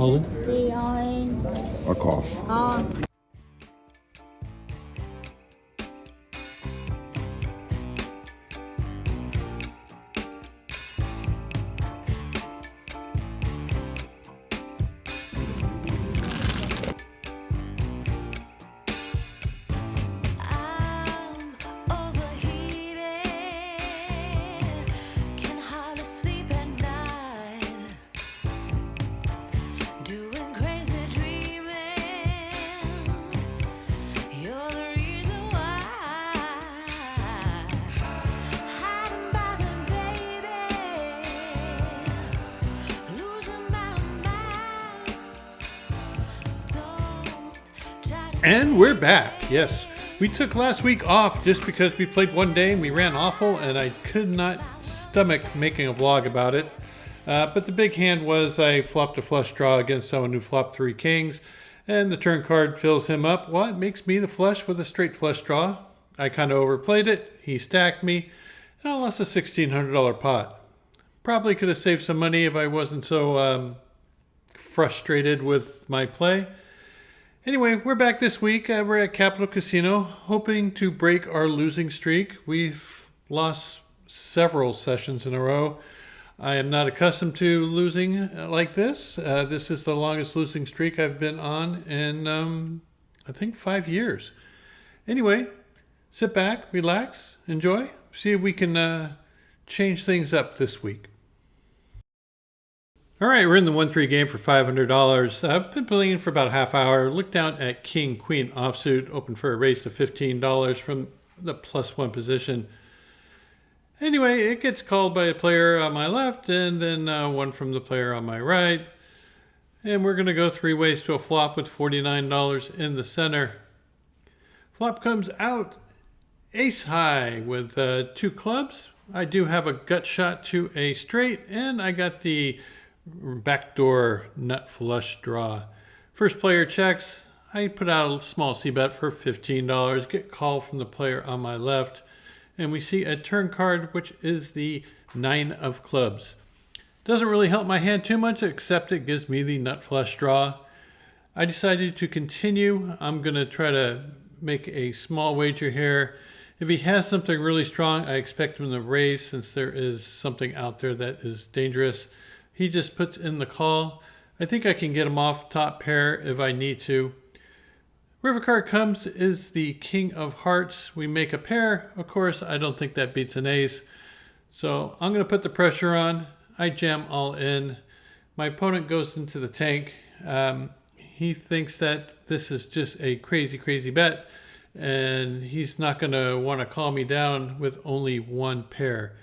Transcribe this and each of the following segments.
All in? Đi ơi. A call. I'm overheated, can hardly sleep at night, doing crazy dreaming. You're the reason why. Hiding by the baby, losing my mind. Don't try to And we're back. Yes, we took last week off just because we played one day and we ran awful, and I could not stomach making a vlog about it. But the big hand was I flopped a flush draw against someone who flopped 3 kings, and the turn card fills him up. Well, it makes me the flush with a straight flush draw. I kind of overplayed it. He stacked me, and I lost a $1,600 pot. Probably could have saved some money if I wasn't so frustrated with my play. Anyway, we're back this week. We're at Capital Casino, hoping to break our losing streak. We've lost several sessions in a row. I am not accustomed to losing like this. This is the longest losing streak I've been on in, I think, 5 years. Anyway, sit back, relax, enjoy. See if we can change things up this week. All right, we're in the 1-3 game for $500. I've been playing for about a half hour. Looked down at King, Queen offsuit, open for a raise to $15 from the +1 position. Anyway, it gets called by a player on my left and then one from the player on my right. And we're going to go 3 ways to a flop with $49 in the center. Flop comes out ace high with 2 clubs. I do have a gut shot to a straight, and I got the backdoor nut flush draw. First player checks. I put out a small C bet for $15. Get called from the player on my left. And we see a turn card, which is the 9 of clubs. Doesn't really help my hand too much, except it gives me the nut flush draw. I decided to continue. I'm going to try to make a small wager here. If he has something really strong, I expect him to raise, since there is something out there that is dangerous. He just puts in the call. I think I can get him off top pair if I need to. River card comes is the King of Hearts. We make a pair. Of course, I don't think that beats an ace. So I'm going to put the pressure on. I jam all in. My opponent goes into the tank. He thinks that this is just a crazy, crazy bet, and he's not going to want to call me down with only 1 pair.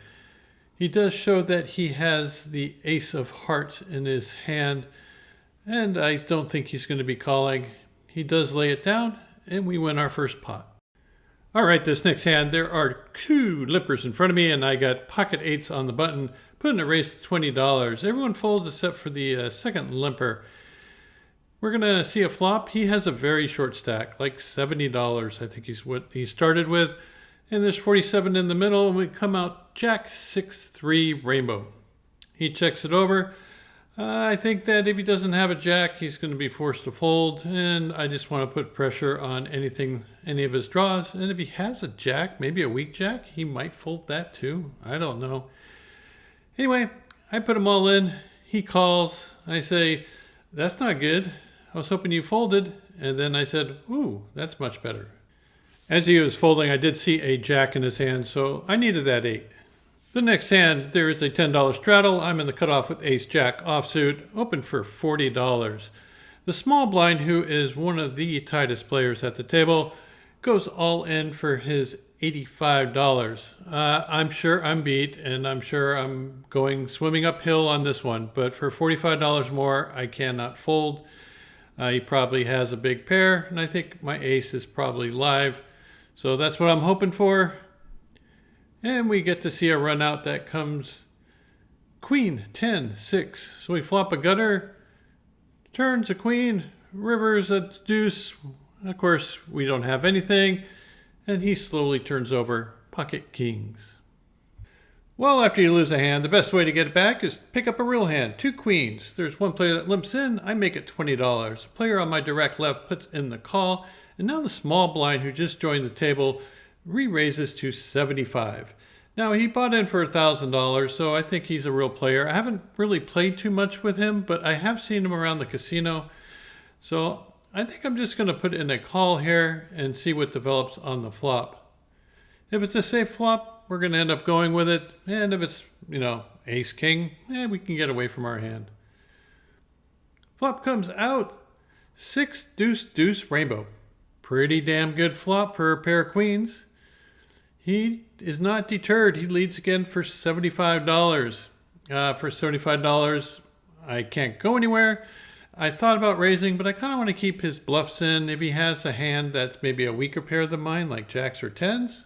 He does show that he has the ace of hearts in his hand, and I don't think he's going to be calling. He does lay it down, and we win our first pot. All right, this next hand, there are 2 limpers in front of me, and I got pocket 8s on the button, putting a raise to $20. Everyone folds except for the second limper. We're going to see a flop. He has a very short stack, like $70, I think is what he started with. And there's 47 in the middle, and we come out Jack 6-3 rainbow. He checks it over. I think that if he doesn't have a jack, he's going to be forced to fold, and I just want to put pressure on any of his draws. And if he has a jack, maybe a weak jack, he might fold that too. I don't know. Anyway, I put them all in. He calls. I say, that's not good. I was hoping you folded. And then I said, ooh, that's much better. As he was folding, I did see a jack in his hand, so I needed that 8. The next hand, there is a $10 straddle. I'm in the cutoff with ace-jack offsuit, open for $40. The small blind, who is one of the tightest players at the table, goes all in for his $85. I'm sure I'm beat, and I'm sure I'm going swimming uphill on this one, but for $45 more, I cannot fold. He probably has a big pair, and I think my ace is probably live. So that's what I'm hoping for. And we get to see a run out that comes Queen 10-6. So we flop a gutter, turns a queen, rivers a deuce. Of course, we don't have anything. And he slowly turns over pocket kings. Well, after you lose a hand, the best way to get it back is to pick up a real hand. 2 queens. There's one player that limps in. I make it $20. Player on my direct left puts in the call. And now the small blind who just joined the table re-raises to $75. Now he bought in for $1,000, so I think he's a real player. I haven't really played too much with him, but I have seen him around the casino. So I think I'm just going to put in a call here and see what develops on the flop. If it's a safe flop, we're going to end up going with it. And if it's, ace king, we can get away from our hand. Flop comes out. 6 deuce deuce rainbow. Pretty damn good flop for a pair of queens. He is not deterred. He leads again for $75. For $75, I can't go anywhere. I thought about raising, but I kind of want to keep his bluffs in. If he has a hand that's maybe a weaker pair than mine, like jacks or tens,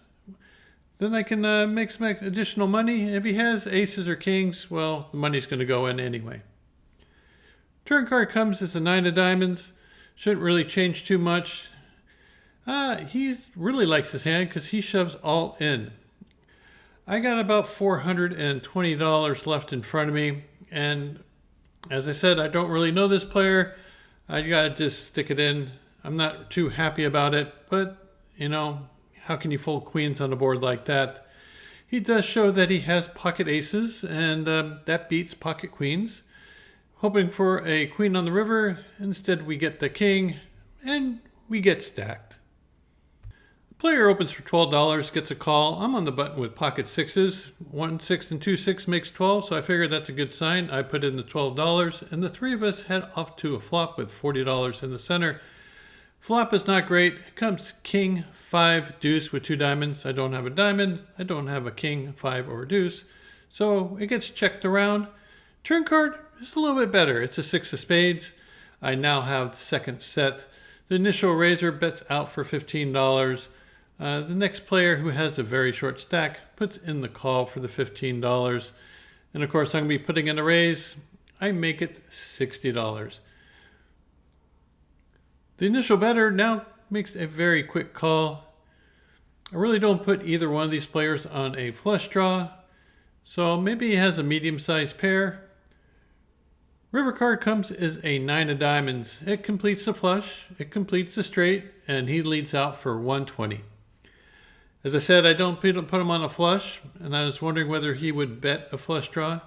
then I can make some additional money. If he has aces or kings, well, the money's going to go in anyway. Turn card comes as a 9 of diamonds. Shouldn't really change too much. He really likes his hand because he shoves all in. I got about $420 left in front of me, and as I said, I don't really know this player. I gotta just stick it in. I'm not too happy about it, but how can you fold queens on a board like that? He does show that he has pocket aces, and that beats pocket queens. Hoping for a queen on the river. Instead, we get the king, and we get stacked. Player opens for $12, gets a call. I'm on the button with pocket sixes. 1 6 and 2 6 makes 12, so I figured that's a good sign. I put in the $12, and the three of us head off to a flop with $40 in the center. Flop is not great. It comes king, 5, deuce with 2 diamonds. I don't have a diamond. I don't have a king, 5, or a deuce. So it gets checked around. Turn card is a little bit better. It's a 6 of spades. I now have the second set. The initial raiser bets out for $15. The next player, who has a very short stack, puts in the call for the $15. And of course, I'm going to be putting in a raise. I make it $60. The initial bettor now makes a very quick call. I really don't put either one of these players on a flush draw. So maybe he has a medium-sized pair. River card comes as a 9 of diamonds. It completes the flush, it completes the straight, and he leads out for $120. As I said, I don't put him on a flush, and I was wondering whether he would bet a flush draw.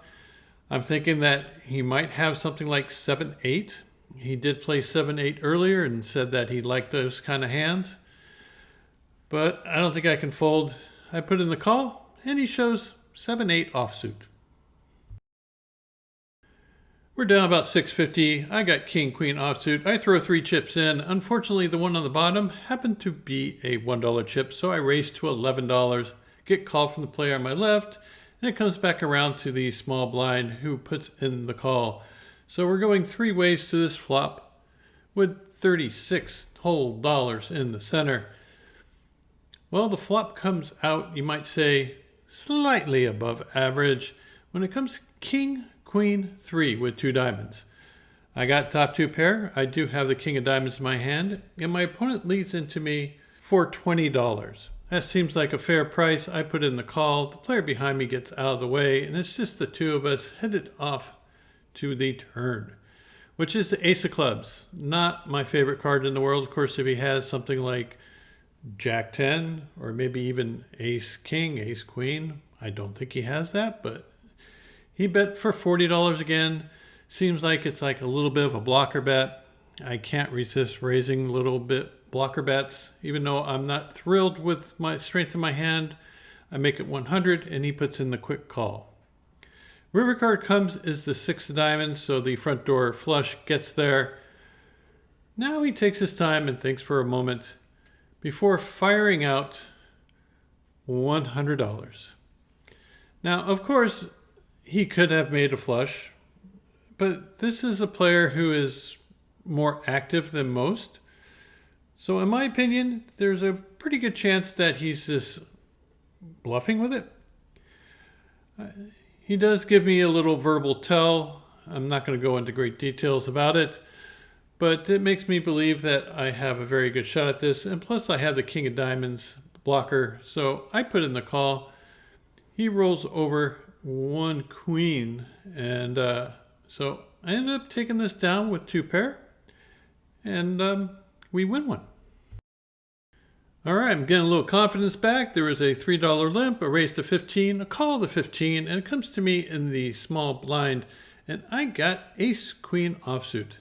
I'm thinking that he might have something like 7-8. He did play 7-8 earlier and said that he liked those kind of hands. But I don't think I can fold. I put in the call, and he shows 7-8 offsuit. We're down about $650. I got king, queen offsuit. I throw 3 chips in. Unfortunately, the one on the bottom happened to be a $1 chip, so I raise to $11. Get called from the player on my left, and it comes back around to the small blind who puts in the call. So we're going 3 ways to this flop with 36 whole dollars in the center. Well, the flop comes out, you might say, slightly above average. When it comes king, queen, 3 with 2 diamonds. I got top 2 pair. I do have the king of diamonds in my hand, and my opponent leads into me for $20. That seems like a fair price. I put in the call. The player behind me gets out of the way, and it's just the two of us headed off to the turn, which is the ace of clubs. Not my favorite card in the world. Of course, if he has something like jack 10 or maybe even ace king, ace queen, I don't think he has that, but he bet for $40 again. Seems like it's like a little bit of a blocker bet. I can't resist raising a little bit blocker bets. Even though I'm not thrilled with my strength in my hand, I make it 100 and he puts in the quick call. River card comes as the 6 of diamonds, so the front door flush gets there. Now he takes his time and thinks for a moment before firing out $100. Now, of course, he could have made a flush, but this is a player who is more active than most. So in my opinion, there's a pretty good chance that he's just bluffing with it. He does give me a little verbal tell. I'm not going to go into great details about it, but it makes me believe that I have a very good shot at this. And plus I have the king of diamonds blocker. So I put in the call. He rolls over one queen, and so I ended up taking this down with two pair, and we win one. All right, I'm getting a little confidence back. There was a $3 limp, a raise to 15, a call to 15, and it comes to me in the small blind, and I got ace queen offsuit.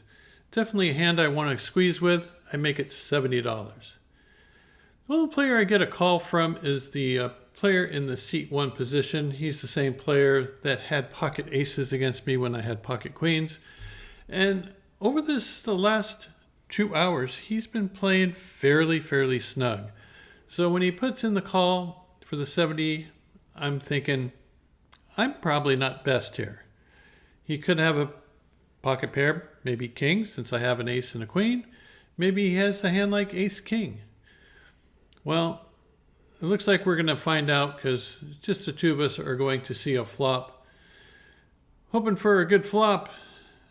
Definitely a hand I want to squeeze with. I make it $70. The only player I get a call from is the player in the seat 1 position. He's the same player that had pocket aces against me when I had pocket queens. And over the last 2 hours, he's been playing fairly snug. So when he puts in the call for the 70, I'm thinking, I'm probably not best here. He could have a pocket pair, maybe king, since I have an ace and a queen. Maybe he has a hand like ace king. Well, it looks like we're going to find out because just the two of us are going to see a flop. Hoping for a good flop,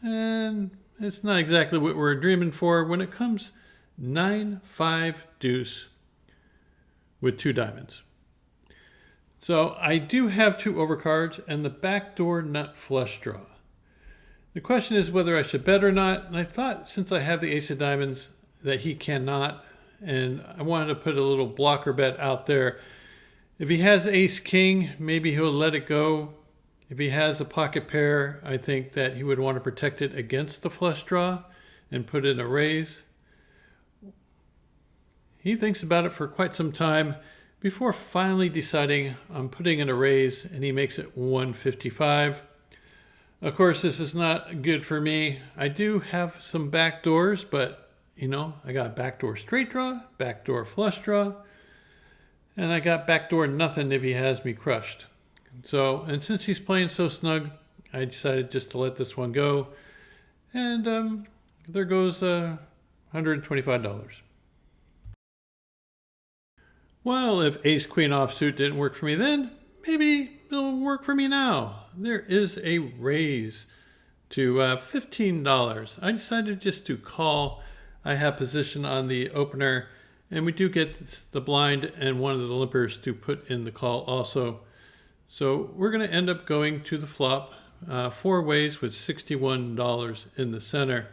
and it's not exactly what we're dreaming for when it comes 9-5 deuce with 2 diamonds. So I do have 2 overcards and the backdoor nut flush draw. The question is whether I should bet or not, and I thought since I have the ace of diamonds that he cannot, and I wanted to put a little blocker bet out there. If he has ace king, maybe he'll let it go. If he has a pocket pair, I think that he would want to protect it against the flush draw and put in a raise. He thinks about it for quite some time before finally deciding on putting in a raise, and he makes it 155. Of course, this is not good for me. I do have some back doors, but I got backdoor straight draw, backdoor flush draw, and I got backdoor nothing if he has me crushed. So, and since he's playing so snug, I decided just to let this one go. And there goes $125. Well, if ace queen offsuit didn't work for me then, maybe it'll work for me now. There is a raise to $15. I decided just to call. I have position on the opener, and we do get the blind and one of the limpers to put in the call also. So we're going to end up going to the flop 4 ways with $61 in the center.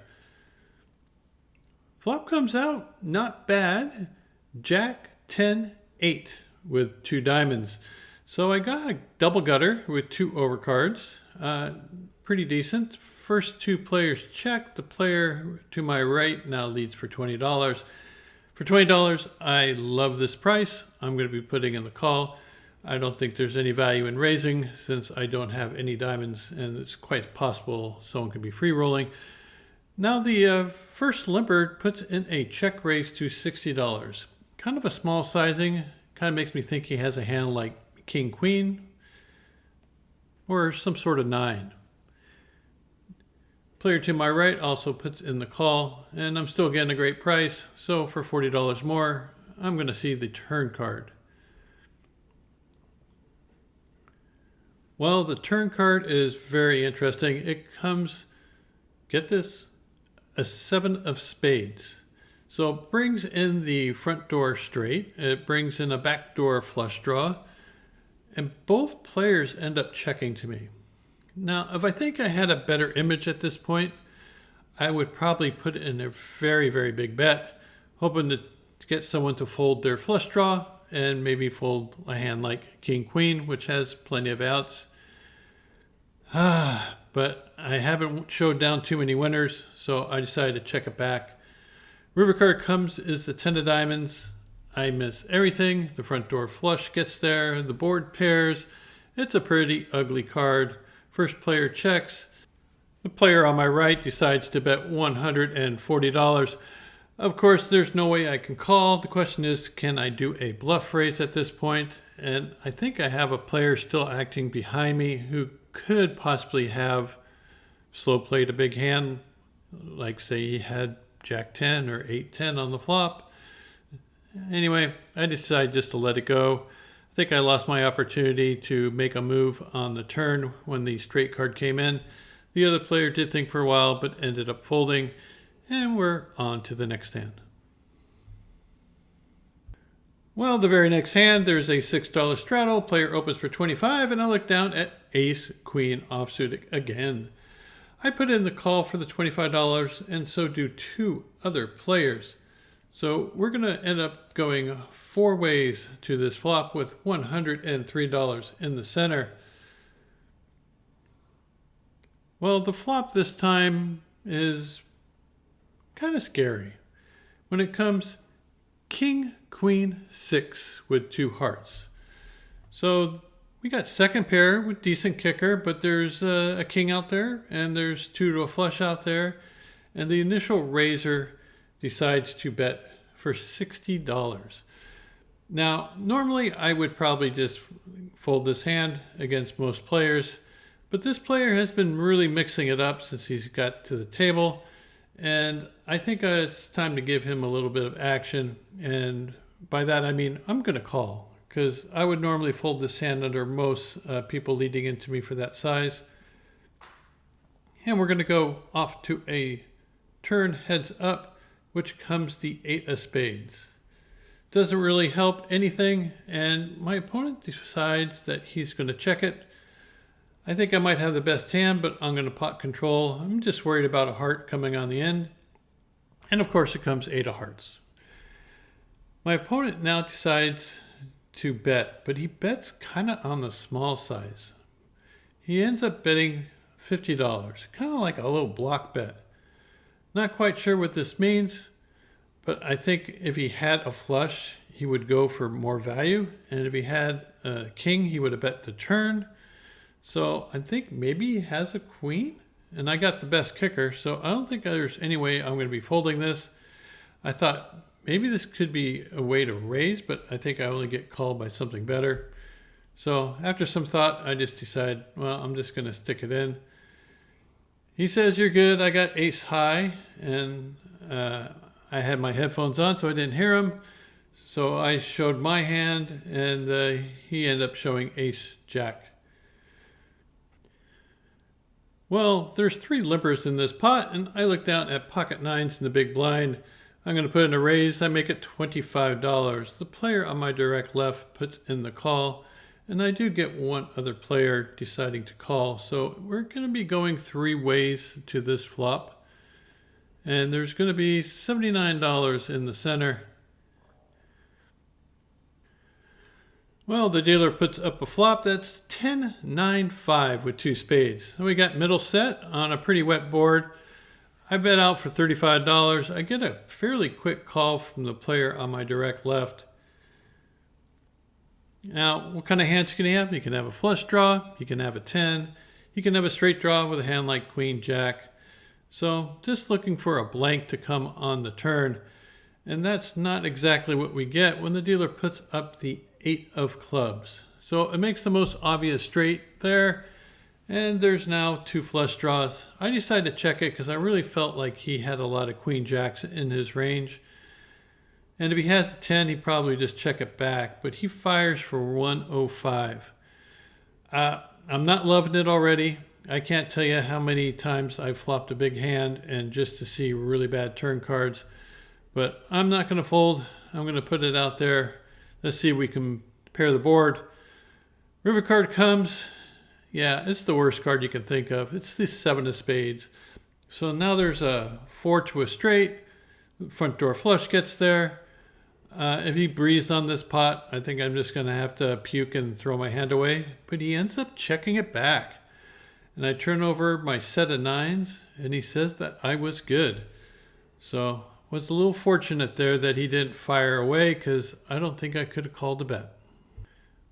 Flop comes out not bad. Jack 10 8 with 2 diamonds. So I got a double gutter with 2 overcards. Pretty decent. First 2 players check. The player to my right now leads for $20. For $20, I love this price. I'm going to be putting in the call. I don't think there's any value in raising since I don't have any diamonds, and it's quite possible someone could be free rolling. Now the first limper puts in a check raise to $60. Kind of a small sizing. Kind of makes me think he has a hand like king queen or some sort of 9. Player to my right also puts in the call, and I'm still getting a great price. So for $40 more, I'm going to see the turn card. Well, the turn card is very interesting. It comes, get this, a 7 of spades. So it brings in the front door straight. It brings in a backdoor flush draw. And both players end up checking to me. Now, if I think I had a better image at this point, I would probably put in a very big bet, hoping to get someone to fold their flush draw and maybe fold a hand like king queen, which has plenty of outs. But I haven't showed down too many winners, so I decided to check it back. River card comes is the 10 of diamonds. I miss everything. The front door flush gets there. The board pairs. It's a pretty ugly card. First player checks. The player on my right decides to bet $140. Of course, there's no way I can call. The question is, can I do a bluff raise at this point? And I think I have a player still acting behind me who could possibly have slow played a big hand, like say he had Jack 10 or 8-10 on the flop. Anyway, I decided just to let it go. I think I lost my opportunity to make a move on the turn when the straight card came in. The other player did think for a while, but ended up folding, and we're on to the next hand. Well, the very next hand, there's a $6 straddle. Player opens for 25, and I look down at ace, queen, offsuit again. I put in the call for the $25, and so do two other players. So we're going to end up going four ways to this flop with $103 in the center. Well, the flop this time is kind of scary. When it comes king, queen, six with two hearts. So we got second pair with decent kicker, but there's a king out there, and there's two to a flush out there. And the initial raiser decides to bet for $60. Now, normally I would probably just fold this hand against most players, but this player has been really mixing it up since he's got to the table, and I think it's time to give him a little bit of action. And by that I mean I'm going to call, because I would normally fold this hand under most people leading into me for that size. And we're going to go off to a turn heads up, which comes the eight of spades. Doesn't really help anything, and my opponent decides that he's going to check it. I think I might have the best hand, but I'm going to pot control. I'm just worried about a heart coming on the end. And of course it comes eight of hearts. My opponent now decides to bet, but he bets kind of on the small size. He ends up betting $50, kind of like a little block bet. Not quite sure what this means, but I think if he had a flush, he would go for more value. And if he had a king, he would have bet the turn. So I think maybe he has a queen, and I got the best kicker, so I don't think there's any way I'm going to be folding this. I thought maybe this could be a way to raise, but I think I only get called by something better. So after some thought, I just decided, well, I'm just going to stick it in. He says, you're good. I got ace high, and I had my headphones on, so I didn't hear him. So I showed my hand, and he ended up showing ace jack. Well, there's three limpers in this pot, and I look down at pocket nines in the big blind. I'm going to put in a raise. I make it $25. The player on my direct left puts in the call, and I do get one other player deciding to call. So we're going to be going three ways to this flop, and there's going to be $79 in the center. Well, the dealer puts up a flop that's 10-9-5 with two spades. So we got middle set on a pretty wet board. I bet out for $35. I get a fairly quick call from the player on my direct left. Now, what kind of hands can he have? He can have a flush draw. He can have a 10. He can have a straight draw with a hand like queen jack. So just looking for a blank to come on the turn. And that's not exactly what we get when the dealer puts up the eight of clubs. So it makes the most obvious straight there. And there's now two flush draws. I decided to check it because I really felt like he had a lot of queen jacks in his range. And if he has a 10, he'd probably just check it back. But he fires for 105. I'm not loving it already. I can't tell you how many times I've flopped a big hand and just to see really bad turn cards. But I'm not going to fold. I'm going to put it out there. Let's see if we can pair the board. River card comes. Yeah, it's the worst card you can think of. It's the seven of spades. So now there's a 4 to a straight. Front door flush gets there. If he breathes on this pot, I think I'm just going to have to puke and throw my hand away. But he ends up checking it back. And I turn over my set of nines, and he says that I was good. So was a little fortunate there that he didn't fire away, because I don't think I could have called a bet.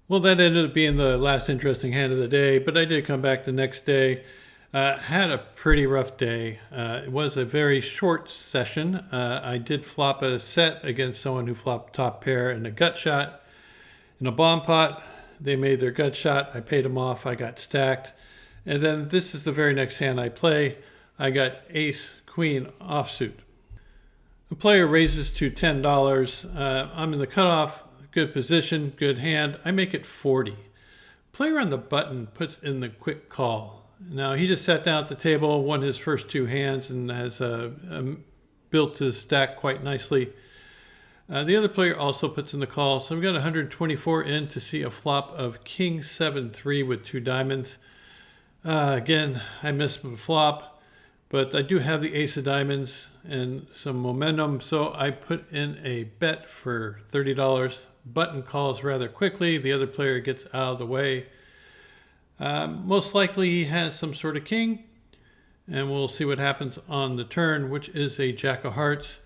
Well, that ended up being the last interesting hand of the day, but I did come back the next day. Had a pretty rough day. It was a very short session. I did flop a set against someone who flopped top pair and a gut shot. In a bomb pot, they made their gut shot. I paid them off. I got stacked. And then this is the very next hand I play. I got ace, queen, offsuit. The player raises to $10. I'm in the cutoff, good position, good hand. I make it 40. Player on the button puts in the quick call. Now he just sat down at the table, won his first two hands, and has built his stack quite nicely. The other player also puts in the call, so I've got 124 in to see a flop of King 7-3 with 2 diamonds. Again, I missed the flop, but I do have the ace of diamonds and some momentum, so I put in a bet for $30. Button calls rather quickly. The other player gets out of the way. Most likely he has some sort of king, and we'll see what happens on the turn, which is a jack of hearts.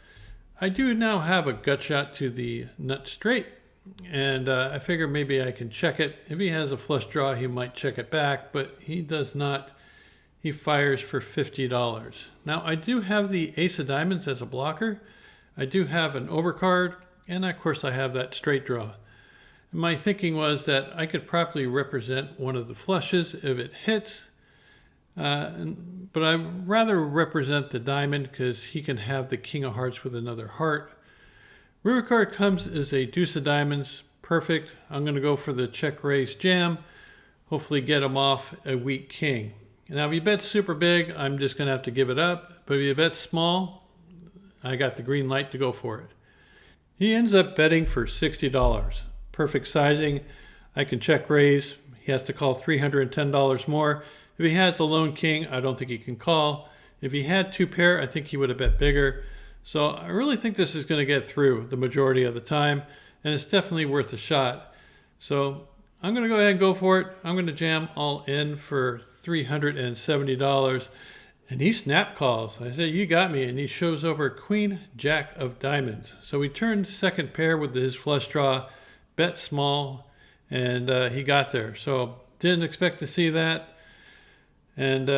I do now have a gut shot to the nut straight, and I figure maybe I can check it. If he has a flush draw, he might check it back, but he does not. He fires for $50. Now, I do have the ace of diamonds as a blocker. I do have an overcard, and of course I have that straight draw. And my thinking was that I could properly represent one of the flushes if it hits, but I rather represent the diamond because he can have the king of hearts with another heart. River card comes as a deuce of diamonds. Perfect. I'm going to go for the check raise jam. Hopefully get him off a weak king. Now if he bets super big, I'm just going to have to give it up. But if he bets small, I got the green light to go for it. He ends up betting for $60. Perfect sizing. I can check raise. He has to call $310 more. If he has the lone king, I don't think he can call. If he had 2 pair, I think he would have bet bigger. So I really think this is going to get through the majority of the time, and it's definitely worth a shot. So I'm going to go ahead and go for it. I'm going to jam all in for $370. And he snap calls. I say, you got me. And he shows over queen, jack of diamonds. So he turned second pair with his flush draw, bet small, and he got there. So didn't expect to see that. And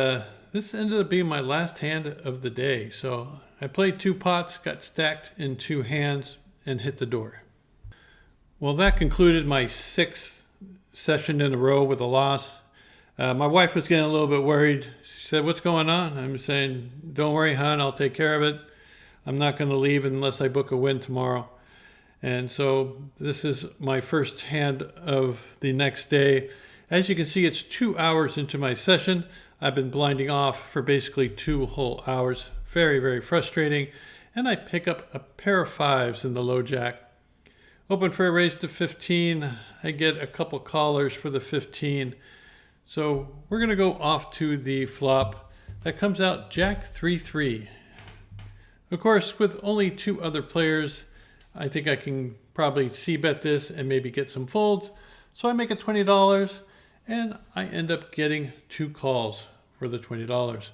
this ended up being my last hand of the day. So I played 2 pots, got stacked in 2 hands, and hit the door. Well, that concluded my 6th session in a row with a loss. My wife was getting a little bit worried. She said, what's going on? I'm saying, don't worry, hon, I'll take care of it. I'm not going to leave unless I book a win tomorrow. And so this is my first hand of the next day. As you can see, it's 2 hours into my session. I've been blinding off for basically 2 whole hours. Very, very frustrating. And I pick up a pair of 5s in the low jack. Open for a raise to 15. I get a couple callers for the 15. So we're going to go off to the flop. That comes out jack 3-3. Of course, with only 2 other players, I think I can probably c-bet this and maybe get some folds. So I make it $20, and I end up getting 2 calls for the $20.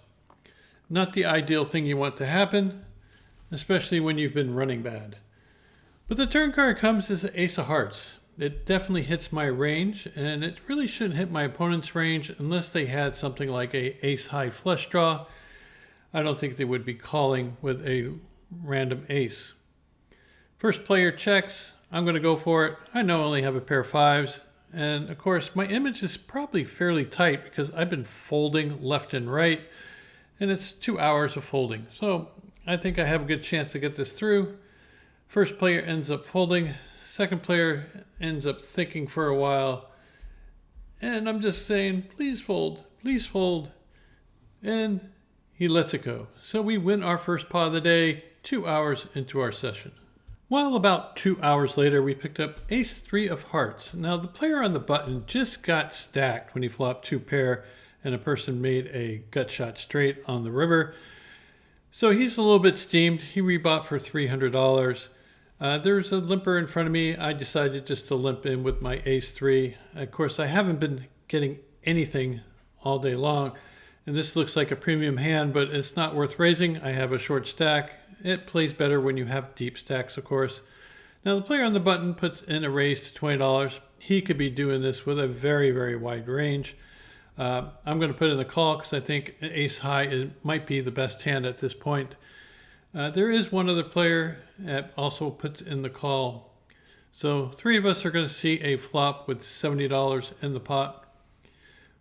Not the ideal thing you want to happen, especially when you've been running bad. But the turn card comes as an ace of hearts. It definitely hits my range, and it really shouldn't hit my opponent's range unless they had something like a ace high flush draw. I don't think they would be calling with a random ace. First player checks. I'm going to go for it. I know I only have a pair of 5s. And of course, my image is probably fairly tight because I've been folding left and right. And it's 2 hours of folding. So I think I have a good chance to get this through. First player ends up folding. Second player ends up thinking for a while. And I'm just saying, please fold, please fold. And he lets it go. So we win our first pot of the day 2 hours into our session. Well, about 2 hours later, we picked up ace 3 of hearts. Now, the player on the button just got stacked when he flopped 2 pair and a person made a gut shot straight on the river. So he's a little bit steamed. He rebought for $300. There's a limper in front of me. I decided just to limp in with my ace 3. Of course, I haven't been getting anything all day long. And this looks like a premium hand, but it's not worth raising. I have a short stack. It plays better when you have deep stacks, of course. Now, the player on the button puts in a raise to $20. He could be doing this with a very, very wide range. I'm going to put in the call because I think ace high might be the best hand at this point. There is one other player that also puts in the call. So 3 of us are going to see a flop with $70 in the pot.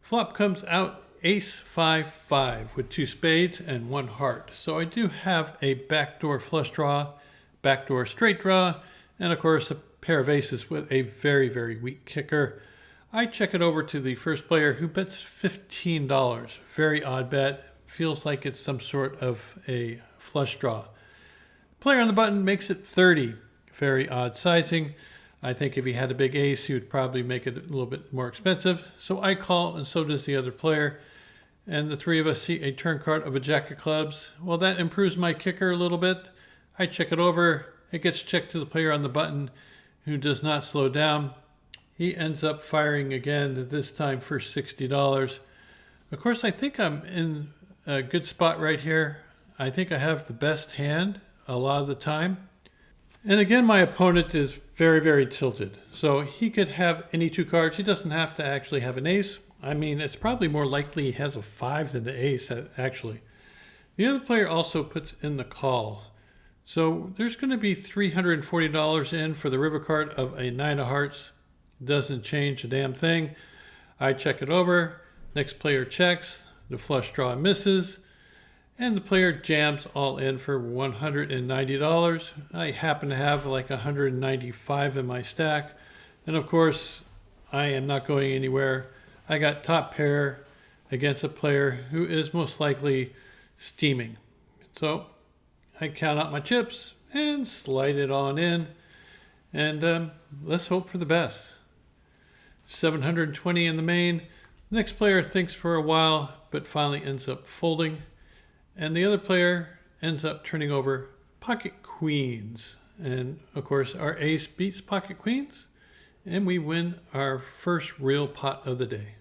Flop comes out ace 5-5 with 2 spades and 1 heart. So I do have a backdoor flush draw, backdoor straight draw, and of course a pair of aces with a very, very weak kicker. I check it over to the first player who bets $15. Very odd bet. Feels like it's some sort of a flush draw. Player on the button makes it 30. very odd sizing. I think if he had a big ace, he would probably make it a little bit more expensive. So I call, and so does the other player. And the three of us see a turn card of a jack of clubs. Well, that improves my kicker a little bit. I check it over. It gets checked to the player on the button, who does not slow down. He ends up firing again, this time for $60. Of course, I think I'm in a good spot right here. I think I have the best hand a lot of the time. And again, my opponent is very, very tilted. So he could have any two cards. He doesn't have to actually have an ace. I mean, it's probably more likely he has a 5 than the ace, actually. The other player also puts in the call. So there's going to be $340 in for the river card of a 9 of hearts. Doesn't change a damn thing. I check it over. Next player checks. The flush draw misses. And the player jams all in for $190. I happen to have like $195 in my stack. And of course, I am not going anywhere. I got top pair against a player who is most likely steaming. So I count out my chips and slide it on in. And let's hope for the best. 720 in the main. Next player thinks for a while, but finally ends up folding. And the other player ends up turning over pocket queens. And of course, our ace beats pocket queens. And we win our first real pot of the day.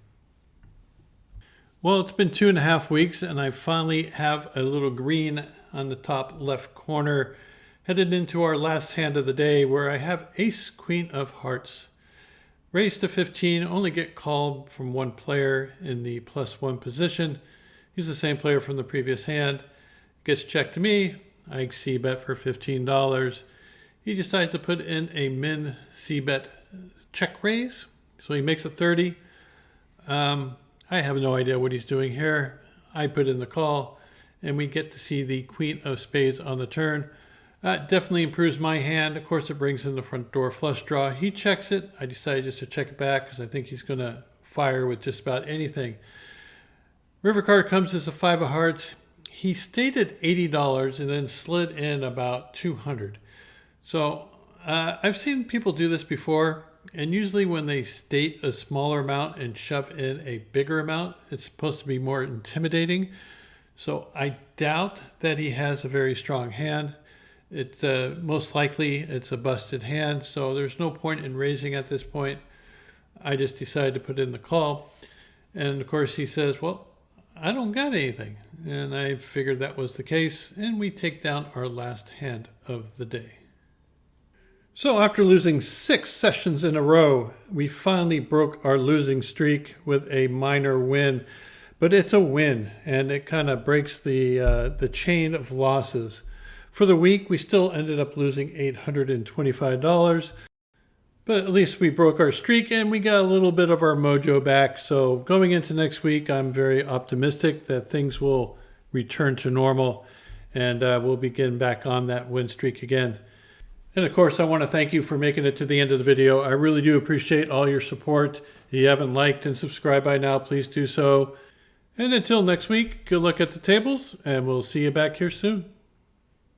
Well, it's been 2.5 weeks, and I finally have a little green on the top left corner, headed into our last hand of the day, where I have ace queen of hearts. Raise to 15, only get called from one player in the +1 position. He's the same player from the previous hand. Gets checked to me. I c-bet for $15. He decides to put in a min c-bet check raise. So he makes it 30. I have no idea what he's doing here. I put in the call, and we get to see the queen of spades on the turn. Definitely improves my hand. Of course, it brings in the front door flush draw. He checks it. I decided just to check it back because I think he's going to fire with just about anything. River card comes as a 5 of hearts. He stated $80 and then slid in about $200. So I've seen people do this before. And usually when they state a smaller amount and shove in a bigger amount, it's supposed to be more intimidating. So I doubt that he has a very strong hand. It's most likely it's a busted hand. So there's no point in raising at this point. I just decided to put in the call. And of course he says, well, I don't got anything. And I figured that was the case. And we take down our last hand of the day. So after losing 6 sessions in a row, we finally broke our losing streak with a minor win. But it's a win, and it kind of breaks the chain of losses. For the week, we still ended up losing $825. But at least we broke our streak and we got a little bit of our mojo back. So going into next week, I'm very optimistic that things will return to normal and we'll begin back on that win streak again. And of course, I want to thank you for making it to the end of the video. I really do appreciate all your support. If you haven't liked and subscribed by now, please do so. And until next week, good luck at the tables, and we'll see you back here soon.